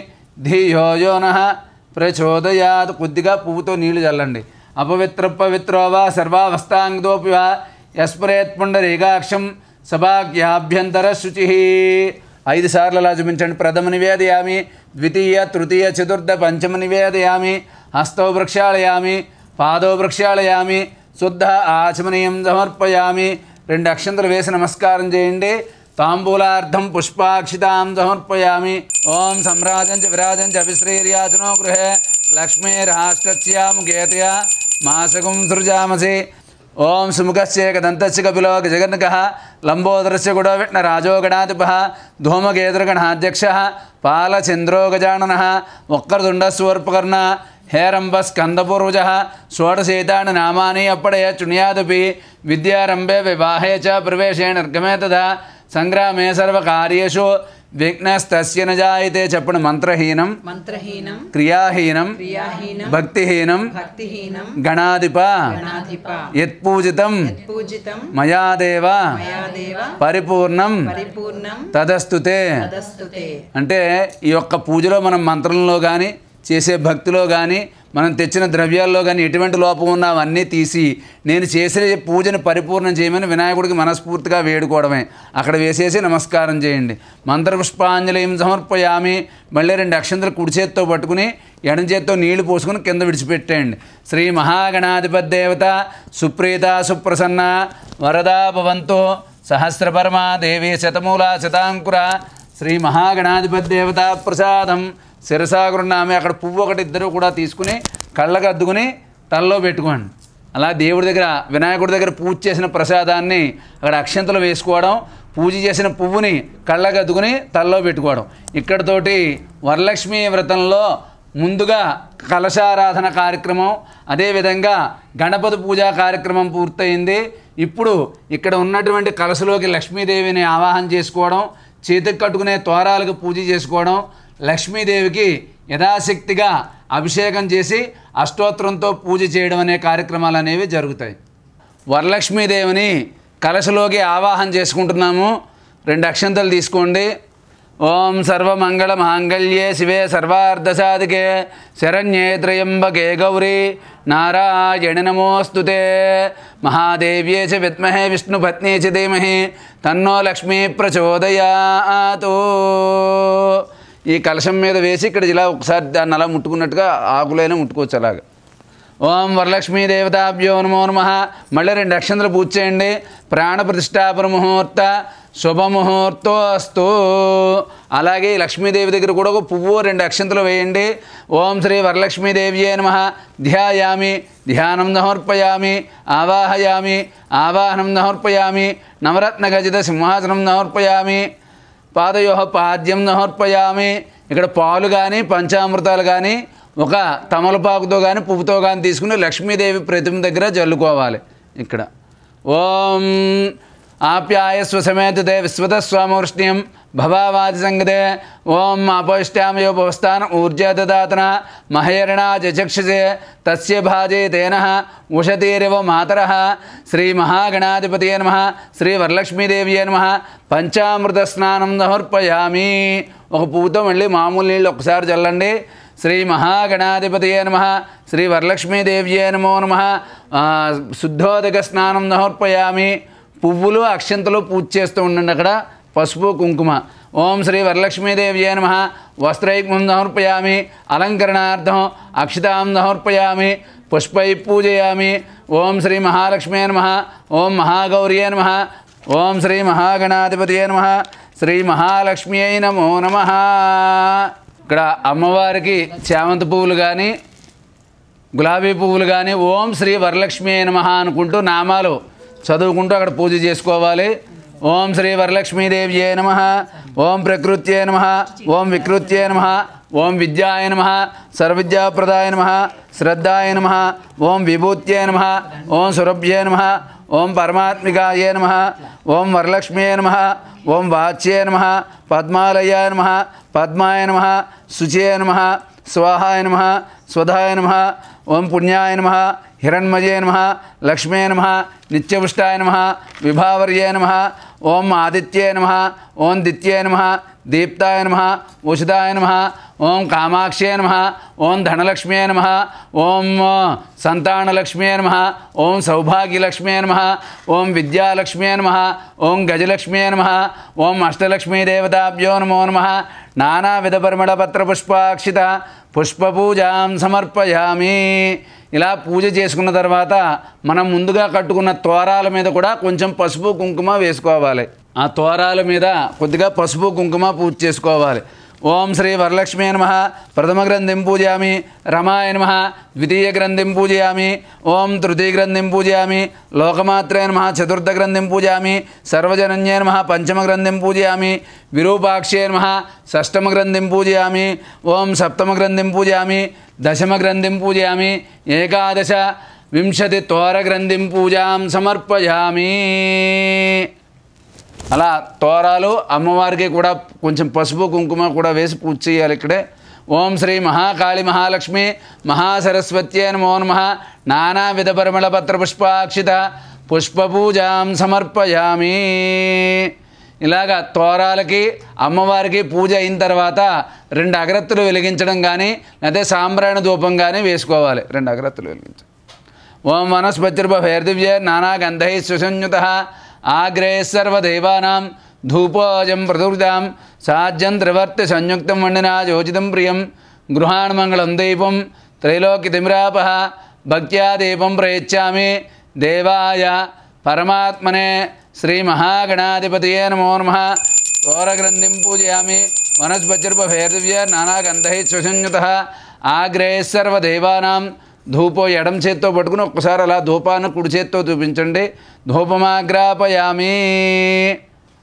Speaker 2: ధియో యో నః ప్రచోదయాత్. కొద్దిగా పువ్వుతో నీళ్లు చల్లండి. అపవిత్ర పవిత్రో వా సర్వావస్థాంగతోపి వా యస్మరేత్ పుండరీకాక్షం సభాగ్యాభ్యంతర శుచి. 5 సార్లు అలా చూపించండి. ప్రథమ నివేదయామి ద్వితీయ తృతీయ చతుర్థ పంచమ నివేదయామి. హస్తో ప్రక్షాళయామి పాదో ప్రక్షాళయామి శుద్ధ ఆచమనీయం సమర్పయామి. 2 అక్షంతలు వేసి నమస్కారం చేయండి. తాంబూలార్థం పుష్పాక్షితాం సమర్పయామి. ఓం సంరాజం చ విరాజం చ అభిశ్రీర్యాచనో గృహే లక్ష్మీరాష్ట్రస్యాం గేతయా మాసకం సృజామసి. ఓం సుముఖస్య కదంతస్య కపిలో గజగర్ణకః లంబోదరస్య గుడో విఘ్నరాజో గణాధిపః ధూమకేతుర్గణాధ్యక్షः పాలచంద్రో గజాననः వక్రతుండస్వర్పకర్ణ हेरंबस्कंदपूर्वजः षोडशेतानि नामानि अप्पडय चुण्यादपि विद्यारंभे विवाहे च प्रवेशे निर्गमे तथा संग्रामे सर्वकार्येषु विघ्नस्तस्य न जायते चप्पण मंत्रहीनं क्रियाहीनं भक्तिहीनं गणाधिप यत्पूजितं मया देव परिपूर्णं तदस्तुते అంటే ఈ యొక్క పూజలో మనం మంత్రంలో గాని చేసే భక్తిలో కానీ మనం తెచ్చిన ద్రవ్యాల్లో కానీ ఎటువంటి లోపం ఉన్నా అవన్నీ తీసి నేను చేసే పూజను పరిపూర్ణం చేయమని వినాయకుడికి మనస్ఫూర్తిగా వేడుకోవడమే. అక్కడ వేసేసి నమస్కారం చేయండి. మంత్రపుష్పాంజలిం సమర్పయామి. మళ్ళీ 2 అక్షంతలు కుడి చేత్తో పట్టుకుని ఎడం చేత్తో నీళ్లు పోసుకుని కింద విడిచిపెట్టేయండి. శ్రీ మహాగణాధిపదేవత సుప్రీత సుప్రసన్న వరదా భవంతు సహస్రపరమా దేవి శతమూల శతాంకుర శ్రీ మహాగణాధిపదేవత ప్రసాదం శిరసాగురున్నామే. అక్కడ పువ్వు ఒకటి ఇద్దరు కూడా తీసుకుని కళ్ళకు అద్దుకుని తలలో పెట్టుకోండి. అలా దేవుడి దగ్గర వినాయకుడి దగ్గర పూజ చేసిన ప్రసాదాన్ని అక్కడ అక్షంతలు వేసుకోవడం, పూజ చేసిన పువ్వుని కళ్ళకు అద్దుకుని తలలో పెట్టుకోవడం. ఇక్కడతోటి వరలక్ష్మీ వ్రతంలో ముందుగా కలశారాధన కార్యక్రమం, అదేవిధంగా గణపతి పూజా కార్యక్రమం పూర్తయింది. ఇప్పుడు ఇక్కడ ఉన్నటువంటి కలశలోకి లక్ష్మీదేవిని ఆవాహన చేసుకోవడం, చేతికి కట్టుకునే తోరాలకు పూజ చేసుకోవడం, లక్ష్మీదేవికి యథాశక్తిగా అభిషేకం చేసి అష్టోత్తరంతో పూజ చేయడం అనే కార్యక్రమాలు అనేవి జరుగుతాయి. వరలక్ష్మీదేవిని కలశలోకి ఆవాహన చేసుకుంటున్నాము. 2 అక్షంతలు తీసుకోండి. ఓం సర్వమంగళ మాంగళ్యే శివే సర్వార్ధసాధికే శరణ్యే త్రయంబకే గౌరీ నారాయణి నమోస్తుతే మహాదేవ్యే చ విద్మహే విష్ణుపత్ని చ ధీమహి తన్నో లక్ష్మీ ప్రచోదయాతు. ఈ కలశం మీద వేసి ఇక్కడ ఇలా ఒకసారి దాన్ని అలా ముట్టుకున్నట్టుగా ఆకులైనా ముట్టుకోవచ్చు అలాగా. ఓం వరలక్ష్మీ దేవతాభ్యో నమో నమః. మళ్ళీ 2 అక్షంతలు పూజ చేయండి. ప్రాణ ప్రతిష్టాపన ముహూర్త శుభముహూర్తో అస్తు. అలాగే లక్ష్మీదేవి దగ్గర కూడా ఒక పువ్వు 2 అక్షంతలు వేయండి. ఓం శ్రీ వరలక్ష్మీదేవ్యే నమః. ధ్యాయామి ధ్యానం సమర్పయామి. ఆవాహయామి ఆవాహనం సమర్పయామి. నవరత్నగజిత సింహాసనం సమర్పయామి. పాదయో పాద్యం సమర్పయామి. ఇక్కడ పాలు కానీ పంచామృతాలు కానీ ఒక తమలపాకుతో కానీ పువ్వుతో కానీ తీసుకుని లక్ష్మీదేవి ప్రతిమ దగ్గర జల్లుకోవాలి. ఇక్కడ ఓం ఆప్యాయస్వ సమేతతే విశ్వతస్వామవృష్ణ్యం భవావాది సంగతే ఓం అపవిష్టామయోపస్థాన ఊర్జా దదాతన మహేరణా చక్షుషే తస్య భాజే తేన ఉషతీరివ మాతరః. శ్రీ మహాగణాధిపతయే నమః. శ్రీ వరలక్ష్మీదేవ్యే నమః. పంచామృత స్నానం సమర్పయామి. ఒక పువ్వుతో మళ్ళీ మామూలు నీళ్ళు ఒకసారి చల్లండి. శ్రీ మహాగణాధిపతయే నమః. శ్రీ వరలక్ష్మీదేవ్యే నమో నమః. శుద్ధోదక స్నానం సమర్పయామి. పువ్వులు అక్షంతలు పూజ చేస్తూ ఉండండి. అక్కడ పసుపు కుంకుమ. ఓం శ్రీ వరలక్ష్మీదేవ్యే నమః. వస్త్రైక్మం సమర్పయామి. అలంకరణార్థం అక్షితాం సమర్పయామి. పుష్పై పూజయామి. ఓం శ్రీ మహాలక్ష్మ్యే నమః. ఓం మహాగౌర్యే నమః. ఓం శ్రీ మహాగణాధిపతయే నమః. శ్రీ మహాలక్ష్మ్యై నమో నమః. ఇక్కడ అమ్మవారికి చామంతి పువ్వులు కానీ గులాబీ పువ్వులు కానీ ఓం శ్రీ వరలక్ష్మ్యై నమః అనుకుంటూ నామాలు చదువుకుంటూ అక్కడ పూజ చేసుకోవాలి. ఓం శ్రీ వరలక్ష్మీదేవ్యే నమః. ఓం ప్రకృత్యే నమః. ఓం వికృత్యే నమః. ఓం విద్యాయ నమః. సర్వవిద్యాప్రదాయ నమః. శ్రద్ధాయ నమః. ఓం విభూత్యే నమః. ఓం సురభ్యే నమః. ఓం పరమాత్మికాయ నమః. ఓం వరలక్ష్మ్యే నమః. ఓం వాచ్యే నమః. పద్మాలయాయ నమః. పద్మాయ నమః. శుచే నమః. స్వాహాయ నమః. స్వధాయ నమః. ఓం పుణ్యాయ నమః. హిరణ్మయే నమః. లక్ష్మే నమః. నిత్యపుష్టాయ నమః. విభావర్యే నమః. ఓం ఆదిత్యే నమః. ఓం దిత్యే నమః. దీప్తాయ నమః. ఉషితాయ నమః. ఓం కామాక్ష్యే నమః. ఓం ధనలక్ష్మ్యే నమః. ఓం సంతానలక్ష్మ్యే నమః. ఓం సౌభాగ్యలక్ష్మ్యే నమః. ఓం విద్యాలక్ష్మ్యే నమః. ఓం గజలక్ష్మ్యే నమః. ఓం అష్టలక్ష్మీదేవతాభ్యో నమో నమః. నానావిధ పరిమళపత్ర పుష్పాక్షిత పుష్పపూజాం సమర్పయామి. ఇలా పూజ చేసుకున్న తర్వాత మనం ముందుగా కట్టుకున్న తోరాల మీద కూడా కొంచెం పసుపు కుంకుమ వేసుకోవాలి. ఆ తోరాల మీద కొద్దిగా పసుపు కుంకుమ పూజ చేసుకోవాలి. ఓం శ్రీ వరలక్ష్మీ నమః ప్రథమ గ్రంథిం పూజయామి. రమాయ నమః ద్వితీయ గ్రంథిం పూజయామి. ఓం తృతీయ గ్రంథిం పూజయామి. లోకమాత్రే నమః చతుర్థ గ్రంథిం పూజయామి. సర్వజనన్యే నమః పంచమ గ్రంథిం పూజయామి. విరూపాక్షే నమః షష్టమ గ్రంథిం పూజయామి. ఓం సప్తమ గ్రంథిం పూజయామి. దశమ గ్రంథిం పూజయామి. ఏకాదశ వింశతి తోర గ్రంథిం పూజాం సమర్పయామి. అలా తోరాలు అమ్మవారికి కూడా కొంచెం పసుపు కుంకుమ కూడా వేసి పూజ చేయాలి ఇక్కడే. ఓం శ్రీ మహాకాళి మహాలక్ష్మి మహాసరస్వత్యే నమో నమః. నానావిధ పరిమళ పత్ర పుష్పాక్షిత పుష్పపూజాం సమర్పయామి. ఇలాగ తోరాలకి అమ్మవారికి పూజ అయిన తర్వాత 2 అగరత్తులు వెలిగించడం కానీ లేకపోతే సాంబ్రాణి ధూపం కానీ వేసుకోవాలి. 2 అగరత్తులు వెలిగించడం. ఓం వనస్పతిర్భైర్దివ్య నానాగంధై సుసంయుతః ఆగ్రే సర్వదేవానాం ధూపోజం ప్రదుర్దాం సాజ్యం త్రివర్తి సంయుక్తం వండినా యోజితం ప్రియం గృహాణమంగళం దీపం త్రైలోక్యతిమిరాపః భక్త్యా దీపం ప్రయచ్చామి. దేవాయ పరమాత్మనే శ్రీ మహాగణాధిపతయే నమో నమః. తోరగ్రంథిం పూజయామి. వనస్పతిర్భైర్దివ్య నానాగంధై సుసంయుతః ఆగ్రే సర్వదేవానాం ధూపో ఎడం చేత్తో పట్టుకుని ఒక్కసారి అలా ధూపాన్ని కుడి చేత్తో చూపించండి. ధూపమాగ్రాపయామి.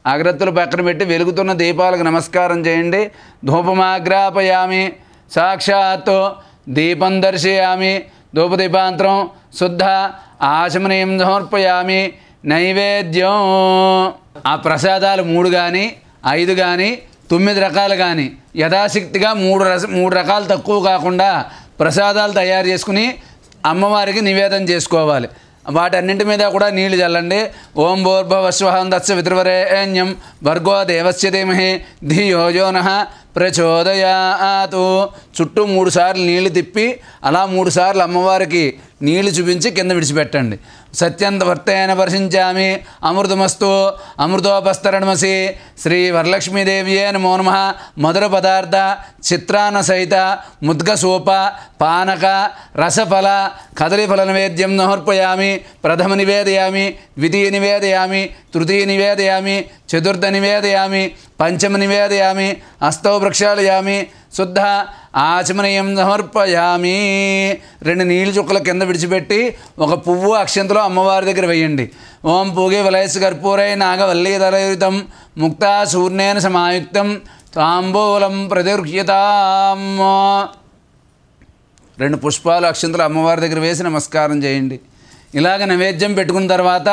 Speaker 2: అగ్రత్తులు పక్కన పెట్టి వెలుగుతున్న దీపాలకు నమస్కారం చేయండి. ధూపమాగ్రాపయామి. సాక్షాత్తు దీపం దర్శయామి. ధూపదీపాంతరం శుద్ధ ఆచమనీయం సమర్పయామి. నైవేద్యం ఆ ప్రసాదాలు 3 కానీ 5 కానీ 9 రకాలు కానీ యథాశక్తిగా 3 రకాలు తక్కువ కాకుండా ప్రసాదాలు తయారు చేసుకుని అమ్మవారికి నివేదన చేసుకోవాలి. వాటన్నింటి మీద కూడా నీళ్లు చల్లండి. ఓం భూర్భువస్వహం తత్స వితుర్వరేణ్యం భర్గో దేవస్య ధీమహి ధియో యో నః ప్రచోదయాతు. చుట్టూ 3 సార్లు నీళ్లు తిప్పి అలా 3 సార్లు అమ్మవారికి నీళ్లు చూపించి కింద విడిచిపెట్టండి. సత్యంతవర్తేన వర్షించామి. అమృతమస్తు అమృతోపస్తరణమసి. శ్రీ వరలక్ష్మీదేవ్యే నమో నమః. మధుర పదార్థ చిత్రాన్న సహిత ముద్గ సూప పానక రసఫల కదలీఫల నివేద్యం సమర్పయామి. ప్రథమ నివేదయామి. ద్వితీయ నివేదయామి. తృతీయ నివేదయామి. చతుర్థ నివేదయామి. పంచమ నివేదయామి. హస్తౌ ప్రక్షాళయామి. శుద్ధ ఆచమనీయం సమర్పయామి. 2 నీళ్ళ చుక్కల కింద విడిచిపెట్టి ఒక పువ్వు అక్షంతలో అమ్మవారి దగ్గర వేయండి. ఓం పూగే వలయస్ కర్పూరై నాగవల్లీధరయుతం ముక్తా సూర్ణేన సమాయుక్తం తాంబూలం ప్రతిగృహ్యతాం. 2 పుష్పాలు అక్షంతలు అమ్మవారి దగ్గర వేసి నమస్కారం చేయండి. ఇలాగ నైవేద్యం పెట్టుకున్న తర్వాత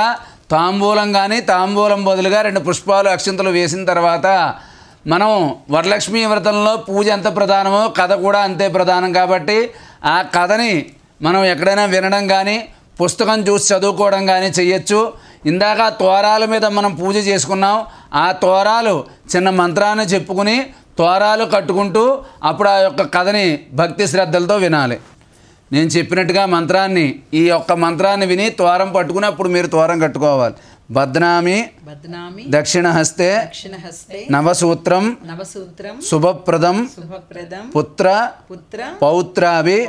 Speaker 2: తాంబూలం కానీ తాంబూలం బదులుగా 2 పుష్పాలు అక్షంతలు వేసిన తర్వాత మనం వరలక్ష్మీ వ్రతంలో పూజ ఎంత ప్రధానమో కథ కూడా అంతే ప్రధానం కాబట్టి ఆ కథని మనం ఎక్కడైనా వినడం కానీ పుస్తకం చూసి చదువుకోవడం కానీ చెయ్యొచ్చు. ఇందాక తోరాల మీద మనం పూజ చేసుకున్నాం. ఆ తోరాలు చిన్న మంత్రాన్ని చెప్పుకుని తోరాలు కట్టుకుంటూ అప్పుడు ఆ యొక్క కథని భక్తి శ్రద్ధలతో వినాలి. నేను చెప్పినట్టుగా మంత్రాన్ని ఈ యొక్క మంత్రాన్ని విని తోరం పట్టుకుని అప్పుడు మీరు తోరం కట్టుకోవాలి. బద్నామి దక్షిణహస్తే నవసూత్రం శుభప్రదం పుత్ర పౌత్రాభి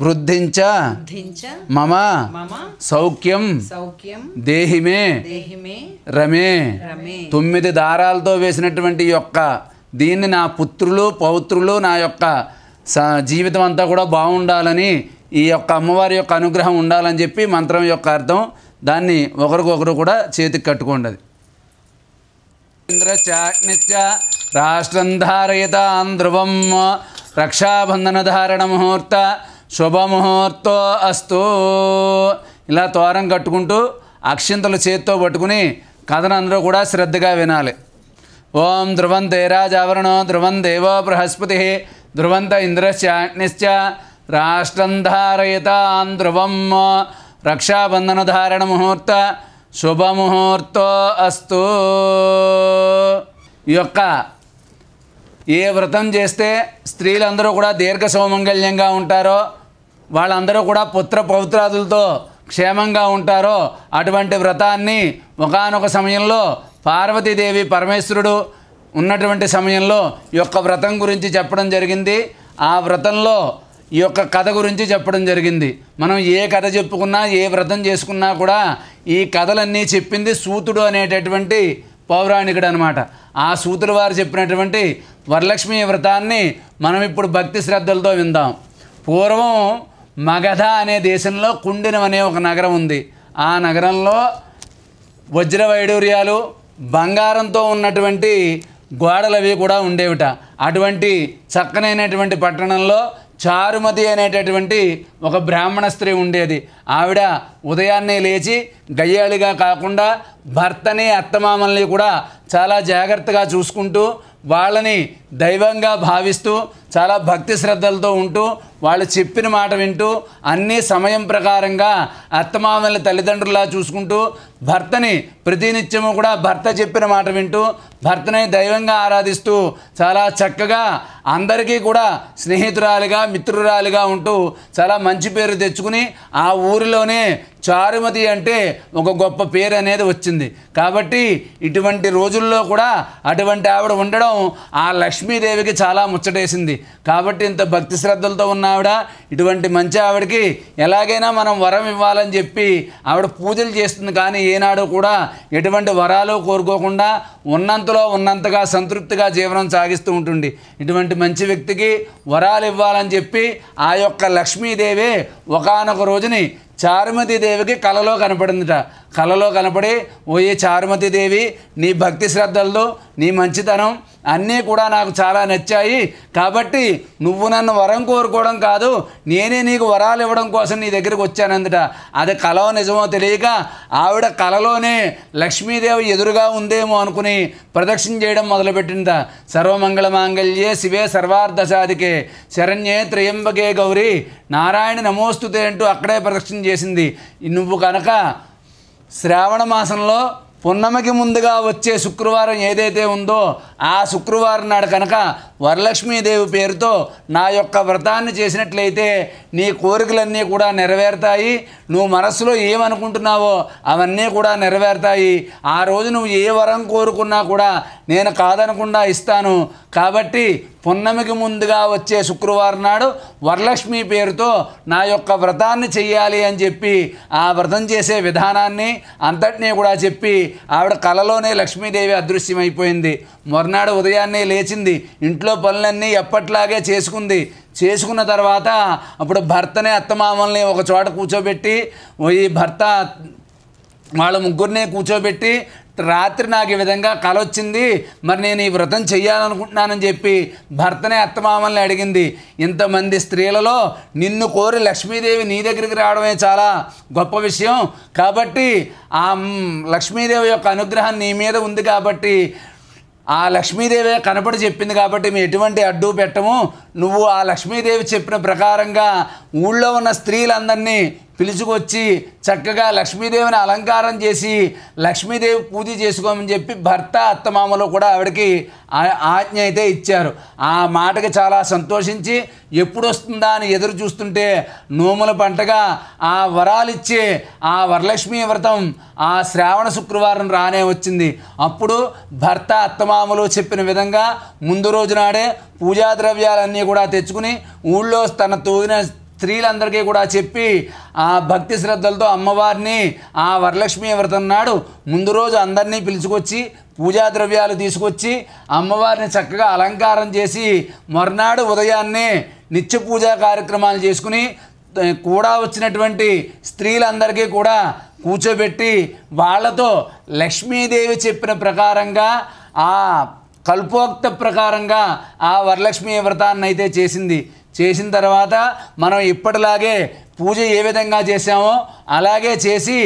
Speaker 2: వృద్ధించ మమ సౌఖ్యం దేహిమే రమే. 9 దారాలతో వేసినటువంటి యొక్క దీన్ని నా పుత్రులు పౌత్రులు నా యొక్క జీవితం అంతా కూడా బాగుండాలని ఈ యొక్క అమ్మవారి యొక్క అనుగ్రహం ఉండాలని చెప్పి మంత్రం యొక్క అర్థం. దాన్ని ఒకరికొకరు కూడా చేతికి కట్టుకోండి. ఇంద్రశ్చాగ్నిశ్చ రాష్ట్రం ధారయతాం ధ్రువం రక్షాబంధన ధారణ ముహూర్త శుభముహూర్తో అస్తు. ఇలా తోరం కట్టుకుంటూ అక్షింతలు చేత్తో పట్టుకుని కథను అందరూ కూడా శ్రద్ధగా వినాలి. ఓం ధ్రువం తేరాజావరణో ధ్రువం దేవో బృహస్పతి ధ్రువంత ఇంద్రశ్చాగ్నిశ్చ రాష్ట్రం ధారయతాం ధ్రువం రక్షాబంధన ధారణ ముహూర్త శుభముహూర్తో అస్తు. ఈ యొక్క ఏ వ్రతం చేస్తే స్త్రీలందరూ కూడా దీర్ఘ సౌమంగళ్యంగా ఉంటారో వాళ్ళందరూ కూడా పుత్ర పౌత్రాదులతో క్షేమంగా ఉంటారో అటువంటి వ్రతాన్ని ఒకానొక సమయంలో పార్వతీదేవి పరమేశ్వరుడు ఉన్నటువంటి సమయంలో ఈ యొక్క వ్రతం గురించి చెప్పడం జరిగింది. ఆ వ్రతంలో ఈ యొక్క కథ గురించి చెప్పడం జరిగింది. మనం ఏ కథ చెప్పుకున్నా ఏ వ్రతం చేసుకున్నా కూడా ఈ కథలన్నీ చెప్పింది సూతుడు అనేటటువంటి పౌరాణికుడు అనమాట. ఆ సూతుల వారు చెప్పినటువంటి వరలక్ష్మి వ్రతాన్ని మనం ఇప్పుడు భక్తి శ్రద్ధలతో విందాం. పూర్వం మగధ అనే దేశంలో కుండినం అనే ఒక నగరం ఉంది. ఆ నగరంలో వజ్ర వైడూర్యాలు బంగారంతో ఉన్నటువంటి గోడలవి కూడా ఉండేవిట. అటువంటి చక్కనైనటువంటి పట్టణంలో చారుమతి అనేటటువంటి ఒక బ్రాహ్మణ స్త్రీ ఉండేది. ఆవిడ ఉదయాన్నే లేచి గయ్యాళిగా కాకుండా భర్తని అత్తమామల్ని కూడా చాలా జాగ్రత్తగా చూసుకుంటూ వాళ్ళని దైవంగా భావిస్తూ చాలా భక్తి శ్రద్ధలతో ఉంటూ వాళ్ళు చెప్పిన మాట వింటూ అన్నీ సమయం ప్రకారంగా అత్తమామల్ని తల్లిదండ్రులా చూసుకుంటూ భర్తని ప్రతినిత్యము కూడా భర్త చెప్పిన మాట వింటూ భర్తని దైవంగా ఆరాధిస్తూ చాలా చక్కగా అందరికీ కూడా స్నేహితురాలిగా మిత్రురాలిగా ఉంటూ చాలా మంచి పేరు తెచ్చుకుని ఆ ఊరిలోనే చారుమతి అంటే ఒక గొప్ప పేరు అనేది వచ్చింది. కాబట్టి ఇటువంటి రోజుల్లో కూడా అటువంటి ఆవిడ ఉండడం ఆ లక్ష్మీదేవికి చాలా ముచ్చటేసింది. కాబట్టి ఇంత భక్తి శ్రద్ధలతో ఉన్న ఆవిడ ఇటువంటి మంచి ఆవిడకి ఎలాగైనా మనం వరం ఇవ్వాలని చెప్పి ఆవిడ పూజలు చేస్తుంది. కానీ ఏనాడు కూడా ఎటువంటి వరాలు కోరుకోకుండా ఉన్నంతలో ఉన్నంతగా సంతృప్తిగా జీవనం సాగిస్తూ ఉంటుంది. ఇటువంటి మంచి వ్యక్తికి వరాలు ఇవ్వాలని చెప్పి ఆ యొక్క లక్ష్మీదేవి ఒకానొక రోజుని చారుమతి దేవికి కలలో కనపడిందిట. కలలో కనపడి, ఓయే చారుమతి దేవి, నీ భక్తి శ్రద్ధలతో నీ మంచితనం అన్నీ కూడా నాకు చాలా నచ్చాయి. కాబట్టి నువ్వు నన్ను వరం కోరుకోవడం కాదు, నేనే నీకు వరాలు ఇవ్వడం కోసం నీ దగ్గరికి వచ్చానందుట. అది కలో నిజమో తెలియక ఆవిడ కలలోనే లక్ష్మీదేవి ఎదురుగా ఉందేమో అనుకుని ప్రదక్షిణ చేయడం మొదలుపెట్టింద. సర్వమంగళ మాంగళ్యే శివే సర్వార్థ సాధికే శరణ్యే త్రయంబకే గౌరీ నారాయణ నమోస్తుతే అంటూ అక్కడే ప్రదక్షిణ చేసింది. నువ్వు కనుక శ్రావణ మాసంలో పున్నమికి ముందుగా వచ్చే శుక్రవారం ఏదైతే ఉందో ఆ శుక్రవారం నాడు కనుక వరలక్ష్మీదేవి పేరుతో నా యొక్క వ్రతాన్ని చేసినట్లయితే నీ కోరికలన్నీ కూడా నెరవేరుతాయి. నువ్వు మనసులో ఏమనుకుంటున్నావో అవన్నీ కూడా నెరవేరుతాయి. ఆ రోజు నువ్వు ఏ వరం కోరుకున్నా కూడా నేను కాదనకుండా ఇస్తాను. కాబట్టి పున్నమికి ముందుగా వచ్చే శుక్రవారం నాడు వరలక్ష్మి పేరుతో నా యొక్క వ్రతాన్ని చెయ్యాలి అని చెప్పి ఆ వ్రతం చేసే విధానాన్ని అంతటినీ కూడా చెప్పి ఆవిడ కలలోనే లక్ష్మీదేవి అదృశ్యమైపోయింది. మర్నాడు ఉదయాన్నే లేచింది, ఇంట్లో పనులన్నీ ఎప్పట్లాగే చేసుకుంది. చేసుకున్న తర్వాత అప్పుడు భర్తనే అత్తమామల్ని ఒక చోట కూర్చోబెట్టి ఈ భర్త వాళ్ళ ముగ్గురిని కూర్చోబెట్టి రాత్రి నాకు ఈ విధంగా కల వచ్చింది, మరి నేను ఈ వ్రతం చెయ్యాలనుకుంటున్నానని చెప్పి భర్తనే అత్తమామల్ని అడిగింది. ఇంతమంది స్త్రీలలో నిన్ను కోరి లక్ష్మీదేవి నీ దగ్గరికి రావడమే చాలా గొప్ప విషయం. కాబట్టి ఆ లక్ష్మీదేవి యొక్క అనుగ్రహం నీ మీద ఉంది. కాబట్టి ఆ లక్ష్మీదేవి కనపడి చెప్పింది కాబట్టి మేము ఎటువంటి అడ్డు పెట్టము. నువ్వు ఆ లక్ష్మీదేవి చెప్పిన ప్రకారంగా ఊళ్ళో ఉన్న స్త్రీలందరినీ పిలుచుకొచ్చి చక్కగా లక్ష్మీదేవిని అలంకారం చేసి లక్ష్మీదేవి పూజ చేసుకోమని చెప్పి భర్త అత్తమామలు కూడా ఆవిడకి ఆజ్ఞ అయితే ఇచ్చారు. ఆ మాటకి చాలా సంతోషించి ఎప్పుడు వస్తుందా అని ఎదురు చూస్తుంటే నోముల పంటగా ఆ వరాలిచ్చే ఆ వరలక్ష్మీ వ్రతం ఆ శ్రావణ శుక్రవారం రానే వచ్చింది. అప్పుడు భర్త అత్తమామలు చెప్పిన విధంగా ముందు రోజు నాడే పూజా ద్రవ్యాలన్నీ కూడా తెచ్చుకుని ఊళ్ళో తన తోగిన స్త్రీలందరికీ కూడా చెప్పి ఆ భక్తి శ్రద్ధలతో అమ్మవారిని ఆ వరలక్ష్మీ వ్రతం నాడు ముందు రోజు అందరినీ పిలుచుకొచ్చి పూజా ద్రవ్యాలు తీసుకొచ్చి అమ్మవారిని చక్కగా అలంకారం చేసి మర్నాడు ఉదయాన్నే నిత్య పూజా కార్యక్రమాలు చేసుకుని కూడా వచ్చినటువంటి స్త్రీలందరికీ కూడా కూర్చోబెట్టి వాళ్ళతో లక్ష్మీదేవి చెప్పిన ప్రకారంగా ఆ కల్పోక్త ప్రకారంగా ఆ వరలక్ష్మీ వ్రతాన్ని అయితే చేసింది. చేసిన తర్వాత మనం ఇప్పటిలాగే పూజ ఏ విధంగా చేసామో అలాగే చేసి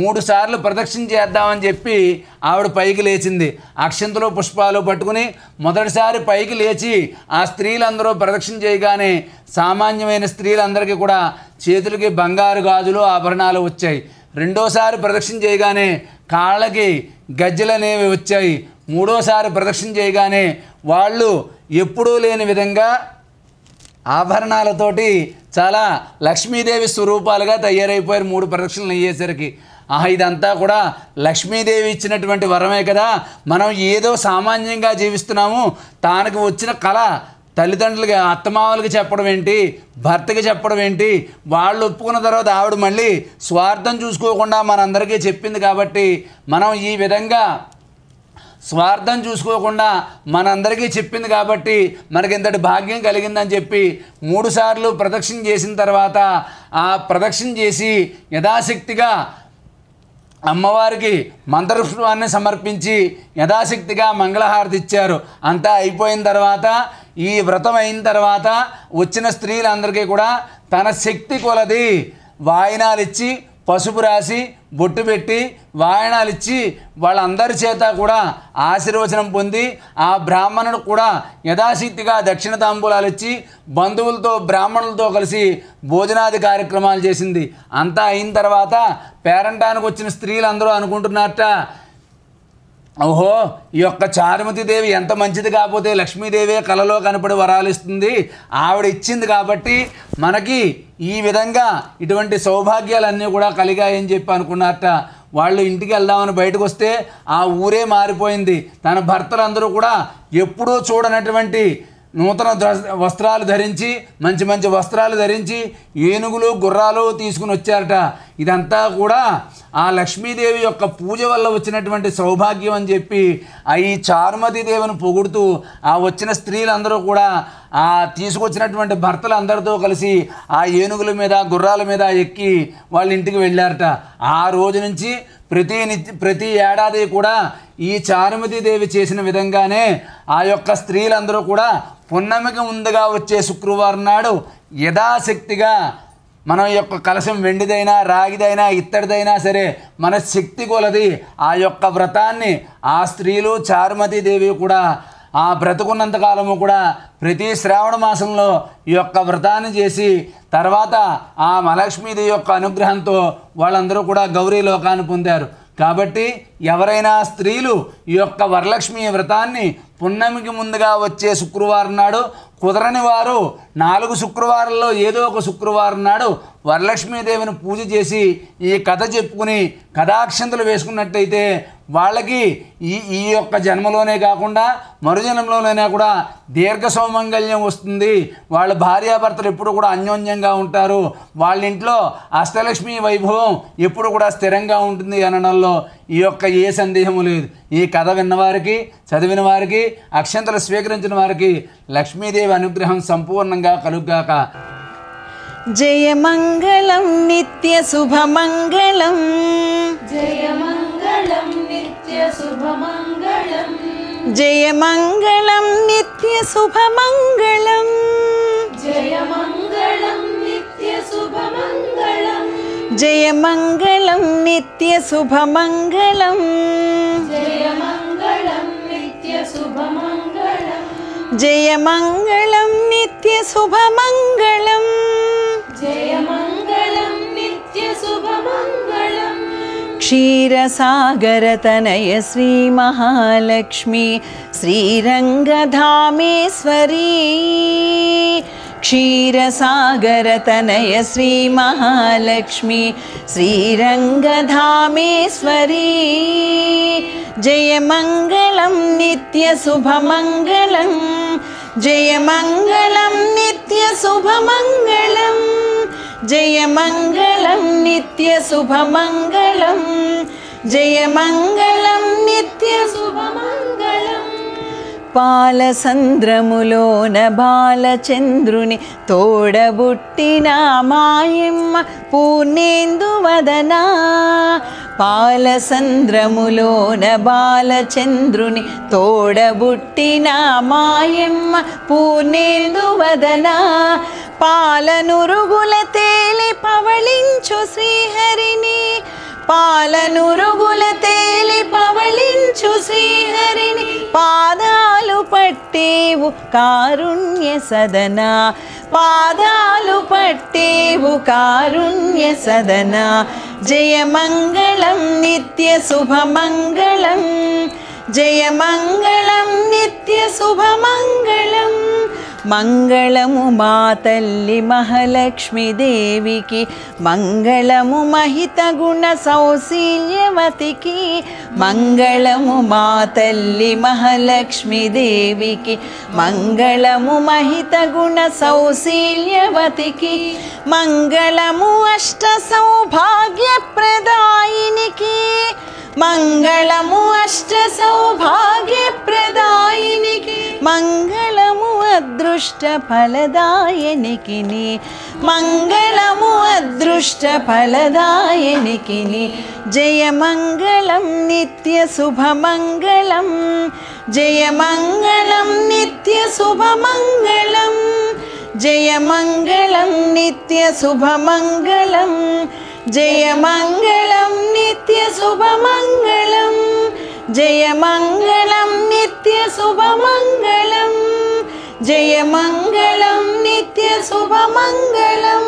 Speaker 2: 3 సార్లు ప్రదక్షిణ చేద్దామని చెప్పి ఆవిడ పైకి లేచింది. అక్షంతలు పుష్పాలు పట్టుకుని మొదటిసారి పైకి లేచి ఆ స్త్రీలందరూ ప్రదక్షిణ చేయగానే సామాన్యమైన స్త్రీలందరికీ కూడా చేతులకి బంగారు గాజులు ఆభరణాలు వచ్చాయి. రెండోసారి ప్రదక్షిణ చేయగానే కాళ్ళకి గజ్జెలు అనేవి వచ్చాయి. మూడోసారి ప్రదక్షిణ చేయగానే వాళ్ళు ఎప్పుడూ లేని విధంగా ఆభరణాలతోటి చాలా లక్ష్మీదేవి స్వరూపాలుగా తయారైపోయారు 3 ప్రదక్షిణలు అయ్యేసరికి. ఇదంతా కూడా లక్ష్మీదేవి ఇచ్చినటువంటి వరమే కదా, మనం ఏదో సామాన్యంగా జీవిస్తున్నాము, తానికి వచ్చిన కళ తల్లిదండ్రులకి అత్తమామలకి చెప్పడం ఏంటి, భర్తకి చెప్పడం ఏంటి, వాళ్ళు ఒప్పుకున్న తర్వాత ఆవిడ మళ్ళీ స్వార్థం చూసుకోకుండా మనందరికీ చెప్పింది. కాబట్టి మనం ఈ విధంగా స్వార్థం చూసుకోకుండా మనందరికీ చెప్పింది కాబట్టి మనకి ఇంతటి భాగ్యం కలిగిందని చెప్పి 3 సార్లు ప్రదక్షిణ చేసిన తర్వాత ఆ ప్రదక్షిణ చేసి యథాశక్తిగా అమ్మవారికి మంత్రపుష్పాన్ని సమర్పించి యథాశక్తిగా మంగళహారతి ఇచ్చారు. అంతా అయిపోయిన తర్వాత ఈ వ్రతం అయిన తర్వాత వచ్చిన స్త్రీలందరికీ కూడా తన శక్తి కొలది వాయినాలు ఇచ్చి పసుపు రాసి బొట్టు పెట్టి వాయనాలు ఇచ్చి వాళ్ళందరి చేత కూడా ఆశీర్వచనం పొంది ఆ బ్రాహ్మణుడు కూడా యథాశక్తిగా దక్షిణ తాంబూలాలు ఇచ్చి బంధువులతో బ్రాహ్మణులతో కలిసి భోజనాది కార్యక్రమాలు చేసింది. అంతా అయిన తర్వాత పేరంటానికి వచ్చిన స్త్రీలందరూ అనుకుంటున్నారట, ఓహో ఈ యొక్క చారుమతిదేవి ఎంత మంచిది, కాకపోతే లక్ష్మీదేవే కలలో కనపడి వరాలు ఇస్తుంది, ఆవిడ ఇచ్చింది కాబట్టి మనకి ఈ విధంగా ఇటువంటి సౌభాగ్యాలన్నీ కూడా కలిగాయని చెప్పి అనుకున్నారట. వాళ్ళు ఇంటికి వెళ్దామని బయటకు వస్తే ఆ ఊరే మారిపోయింది. తన భర్తలందరూ కూడా ఎప్పుడూ చూడనటువంటి నూతన వస్త్రాలు ధరించి మంచి మంచి వస్త్రాలు ధరించి ఏనుగులు గుర్రాలు తీసుకుని వచ్చారట. ఇదంతా కూడా ఆ లక్ష్మీదేవి యొక్క పూజ వల్ల వచ్చినటువంటి సౌభాగ్యం అని చెప్పి ఈ చారుమతి దేవిని పొగుడుతూ ఆ వచ్చిన స్త్రీలందరూ కూడా ఆ తీసుకొచ్చినటువంటి భర్తలందరితో కలిసి ఆ ఏనుగుల మీద గుర్రాల మీద ఎక్కి వాళ్ళ ఇంటికి వెళ్ళారట. ఆ రోజు నుంచి ప్రతి ఏడాది కూడా ఈ చారుమతి దేవి చేసిన విధంగానే ఆ యొక్క స్త్రీలందరూ కూడా పున్నమికి ముందుగా వచ్చే శుక్రవారం నాడు యథాశక్తిగా మన యొక్క కలశం వెండిదైనా రాగిదైనా ఇత్తడిదైనా సరే మన శక్తి కొలది ఆ యొక్క వ్రతాన్ని ఆ స్త్రీలు చారుమతి దేవి కూడా ఆ బ్రతుకున్నంతకాలము కూడా ప్రతి శ్రావణ మాసంలో ఈ యొక్క వ్రతాన్ని చేసి తర్వాత ఆ మహాలక్ష్మీదేవి యొక్క అనుగ్రహంతో వాళ్ళందరూ కూడా గౌరీ లోకాన్ని పొందారు. కాబట్టి ఎవరైనా స్త్రీలు ఈ యొక్క వరలక్ష్మి వ్రతాన్ని పున్నమికి ముందుగా వచ్చే శుక్రవారం నాడు, కుదరని వారు 4 శుక్రవారాల్లో ఏదో ఒక శుక్రవారం నాడు వరలక్ష్మీదేవిని పూజ చేసి ఈ కథ చెప్పుకుని కథాక్షంతలు వేసుకున్నట్టయితే వాళ్ళకి ఈ యొక్క జన్మలోనే కాకుండా మరుజన్మలోనైనా కూడా దీర్ఘ సౌమంగళ్యం వస్తుంది. వాళ్ళ భార్యాభర్తలు ఎప్పుడు కూడా అన్యోన్యంగా ఉంటారు. వాళ్ళ ఇంట్లో అష్టలక్ష్మి వైభవం ఎప్పుడు కూడా స్థిరంగా ఉంటుంది అనడంలో ఈ యొక్క ఏ సందేహము లేదు. ఈ కథ విన్నవారికి, చదివిన వారికి, అక్షంతలు స్వీకరించిన వారికి లక్ష్మీదేవి అనుగ్రహం సంపూర్ణంగా కలుగుగాక.
Speaker 1: జయమంగళం నిత్య శుభమంగళం,
Speaker 3: జయమంగళం నిత్య శుభమంగళం,
Speaker 1: జయమంగళం నిత్య శుభమంగళం,
Speaker 3: జయమంగళం నిత్య శుభమంగళం,
Speaker 1: జయమంగళం నిత్య శుభమంగళం,
Speaker 3: జయమంగళం నిత్య శుభమంగళం,
Speaker 1: జయమంగళం నిత్య శుభమంగళం,
Speaker 3: జయమంగళం నిత్య శుభమంగళం.
Speaker 1: క్షీరసాగరతనయ శ్రీ మహాలక్ష్మి శ్రీరంగధామేశ్వరీ, క్షీరసాగరతనయ శ్రీ మహాలక్ష్మి శ్రీరంగధామేశ్వరీ, జయమంగళం నిత్య శుభమంగళం, జయమంగళం నిత్య శుభమంగళం, జయమంగళం నిత్య శుభమంగళం, జయమంగళం నిత్య
Speaker 3: శుభమంగళం.
Speaker 1: పాలసంద్రములోన బాలచంద్రుని తోడబుట్టిన మాయమ్మ పూర్ణేందువదనా, పాలసంద్రములోన బాలచంద్రుని తోడబుట్టిన మాయమ్మ పూర్ణేందువదనా, పాలనురుగుల తేలి పవళించు శ్రీహరిని, పాలనురుగుల తేలి పవళించు శ్రీహరిని, పాదాలు పట్టేవు కారుణ్య సదనా, పాదాలు పట్టేవు కారుణ్య సదనా, జయమంగళం నిత్య శుభమంగళం, జయమంగళం నిత్య శుభమంగళం. మంగళము మా తల్లి మహాలక్ష్మి దేవికి, మంగళము మహిత గుణ సౌశీల్యవతికి, మంగళము మా తల్లి మహాలక్ష్మి దేవికి, మంగళము మహిత గుణ సౌశీల్యవతికి, మంగళము అష్ట సౌభాగ్యప్రదాయినికి, మంగళము అష్ట సౌభాగ్యప్రదాయినికి మంగళము అదృష్ట ఫలదాయనికి మంగళము అదృష్ట ఫలదాయనికి జయమంగళం నిత్య శుభమంగళం జయమంగళం నిత్య శుభమంగళం జయమంగళం నిత్య శుభమంగళం జయమంగళం నిత్య శుభమంగళం జయమంగళం నిత్య శుభమంగళం జయమంగళం నిత్య శుభమంగళం.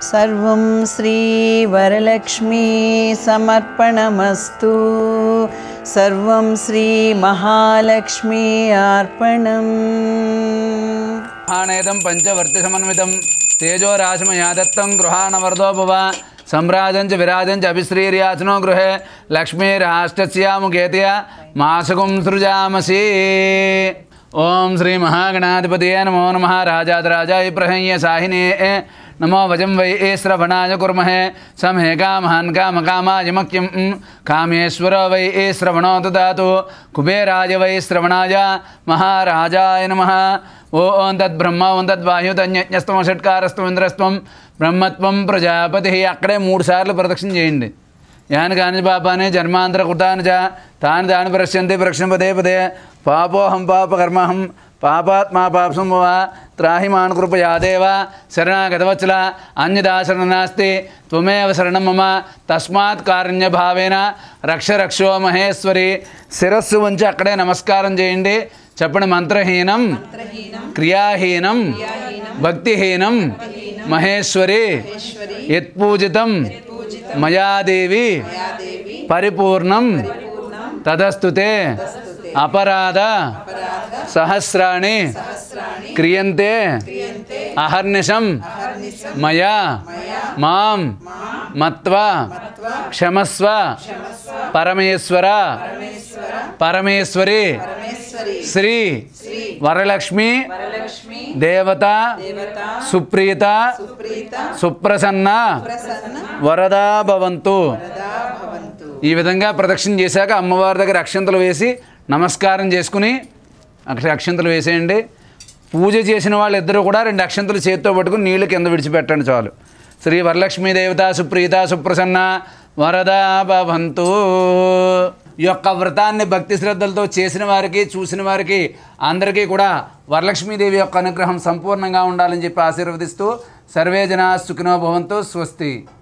Speaker 1: సర్వం శ్రీ వరలక్ష్మీ సమర్పణమస్తు. సర్వం శ్రీ మహాలక్ష్మీ అర్పణం.
Speaker 2: ఆనేదం పంచవర్తి సమన్వితం తేజోరాశిమయాదత్తం గృహాణవర్ధో భవ సంరాజంచ విరాజంచ అభిశ్రీర్యాసనో గృహే లక్ష్మీరాష్టస్యాముఖేతయ మాసకం సృజామసి. ఓం శ్రీ మహాగణాధిపతయే నమో నమః. రాజాదిరాజాయ ప్రహయ్య సాహినే నమో వజం వై శ్రవణాయ కుర్మహే సమే కామహాన్ కామకామాయ మఖ్యం కామేశ్వర వై శ్రవణో దదాతు కుబేరాయ వై శ్రవణాయ మహారాజాయ నమః. ఓం తద్బ్రహ్మ ఓం తద్వాయు తన్యజ్ఞస్త్వం షట్కారస్త్వం ఇంద్రస్త్వం బ్రహ్మత్వం ప్రజాపతి. అక్కడే 3 సార్లు ప్రదక్షిణ చేయండి. యాని కాని పాపాన్ని జన్మాంతర కృతాని చ తాని దాని ప్రశ్యంతి ప్రక్షణ పదే పదే పాపోహం పాపకర్మహం పాపాత్మా పాపసంభవ త్రాహి మాన్ కృపయాదేవ శరణాగతవత్సల అన్యదాశరణ నాస్తి త్వమేవ శరణం మమ తస్మాత్ కారుణ్యభావేన రక్ష రక్షో మహేశ్వరి. శిరస్సు వంచి అక్కడే నమస్కారం చేయండి. చెప్పండి. మంత్రహీనం క్రియాహీనం భక్తిహీనం మహేశ్వరి యత్పూజితం మయాదేవి పరిపూర్ణం తదస్తుతే అపరాధ సహస్రాణి క్రియంతే అహర్నిశం మయా మాం మత్వా క్షమస్వ పరమేశ్వర పరమేశ్వరి శ్రీ వరలక్ష్మి దేవత సుప్రీత సుప్రసన్న వరదా భవంతు. ఈ విధంగా ప్రదక్షిణ చేశాక అమ్మవారి దగ్గర అక్షంతలు వేసి నమస్కారం చేసుకుని అక్షంతలు వేసేయండి. పూజ చేసిన వాళ్ళిద్దరూ కూడా 2 అక్షంతలు చేతితో పట్టుకుని నీళ్లు కింద విడిచిపెట్టండి చాలు. శ్రీ వరలక్ష్మీ దేవత సుప్రీత సుప్రసన్న వరదా భవంతు. ఈ యొక్క వ్రతాన్ని భక్తి శ్రద్ధలతో చేసిన వారికి చూసిన వారికి అందరికీ కూడా వరలక్ష్మీదేవి యొక్క అనుగ్రహం సంపూర్ణంగా ఉండాలని చెప్పి ఆశీర్వదిస్తూ సర్వే జనా సుఖినో భవంతు. స్వస్తి.